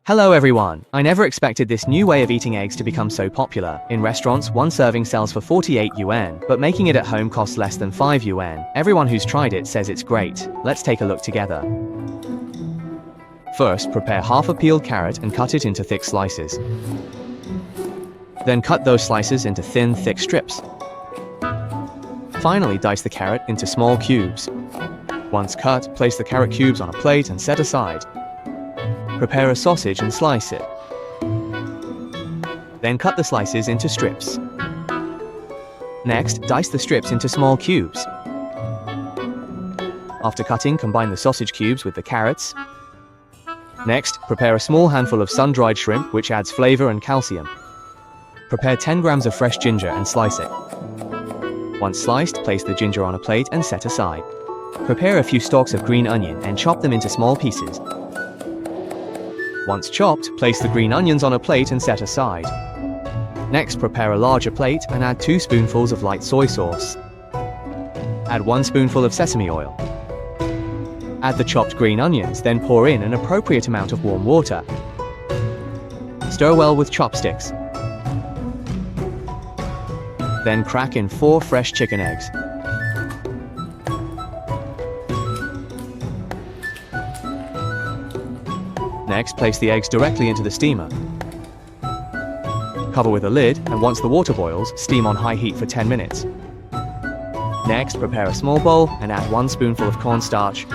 Hello everyone! I never expected this new way of eating eggs to become so popular. In restaurants, one serving sells for 48 yuan, but making it at home costs less than 5 yuan. Everyone who's tried it says it's great. Let's take a look together. First, prepare half a peeled carrot and cut it into thick slices. Then cut those slices into thin, thick strips. Finally, dice the carrot into small cubes. Once cut, place the carrot cubes on a plate and set aside. Prepare a sausage and slice it. Then cut the slices into strips. Next, dice the strips into small cubes. After cutting, combine the sausage cubes with the carrots. Next, prepare a small handful of sun-dried shrimp, which adds flavor and calcium. Prepare 10 grams of fresh ginger and slice it. Once sliced, place the ginger on a plate and set aside. Prepare a few stalks of green onion and chop them into small pieces. Once chopped, place the green onions on a plate and set aside. Next, prepare a larger plate and add 2 spoonfuls of light soy sauce. Add 1 spoonful of sesame oil. Add the chopped green onions, then pour in an appropriate amount of warm water. Stir well with chopsticks. Then crack in 4 fresh chicken eggs. Next, place the eggs directly into the steamer. Cover with a lid, and once the water boils, steam on high heat for 10 minutes. Next, prepare a small bowl and add 1 spoonful of cornstarch.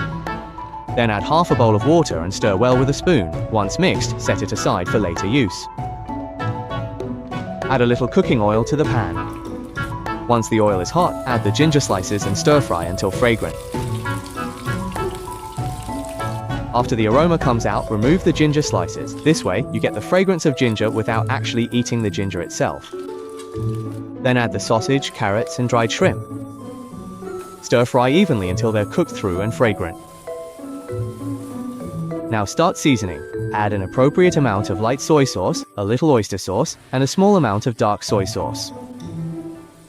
Then add half a bowl of water and stir well with a spoon. Once mixed, set it aside for later use. Add a little cooking oil to the pan. Once the oil is hot, add the ginger slices and stir fry until fragrant. After the aroma comes out, remove the ginger slices. This way, you get the fragrance of ginger without actually eating the ginger itself. Then add the sausage, carrots, and dried shrimp. Stir fry evenly until they're cooked through and fragrant. Now start seasoning. Add an appropriate amount of light soy sauce, a little oyster sauce, and a small amount of dark soy sauce.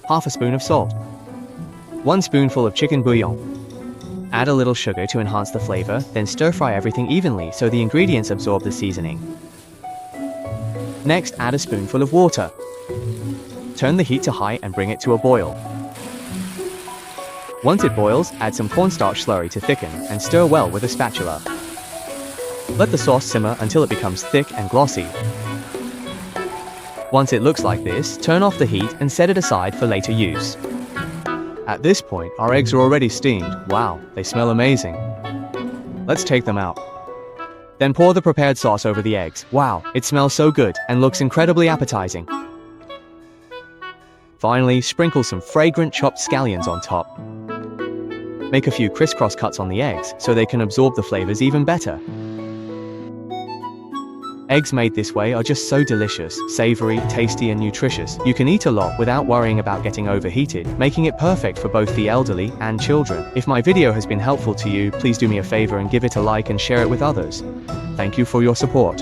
Half a spoon of salt. 1 spoonful of chicken bouillon. Add a little sugar to enhance the flavor, then stir-fry everything evenly so the ingredients absorb the seasoning. Next, add a spoonful of water. Turn the heat to high and bring it to a boil. Once it boils, add some cornstarch slurry to thicken and stir well with a spatula. Let the sauce simmer until it becomes thick and glossy. Once it looks like this, turn off the heat and set it aside for later use. At this point, our eggs are already steamed. Wow, they smell amazing. Let's take them out. Then pour the prepared sauce over the eggs. Wow, it smells so good and looks incredibly appetizing. Finally, sprinkle some fragrant chopped scallions on top. Make a few crisscross cuts on the eggs so they can absorb the flavors even better. Eggs made this way are just so delicious, savory, tasty, and nutritious. You can eat a lot without worrying about getting overheated, making it perfect for both the elderly and children. If my video has been helpful to you, please do me a favor and give it a like and share it with others. Thank you for your support.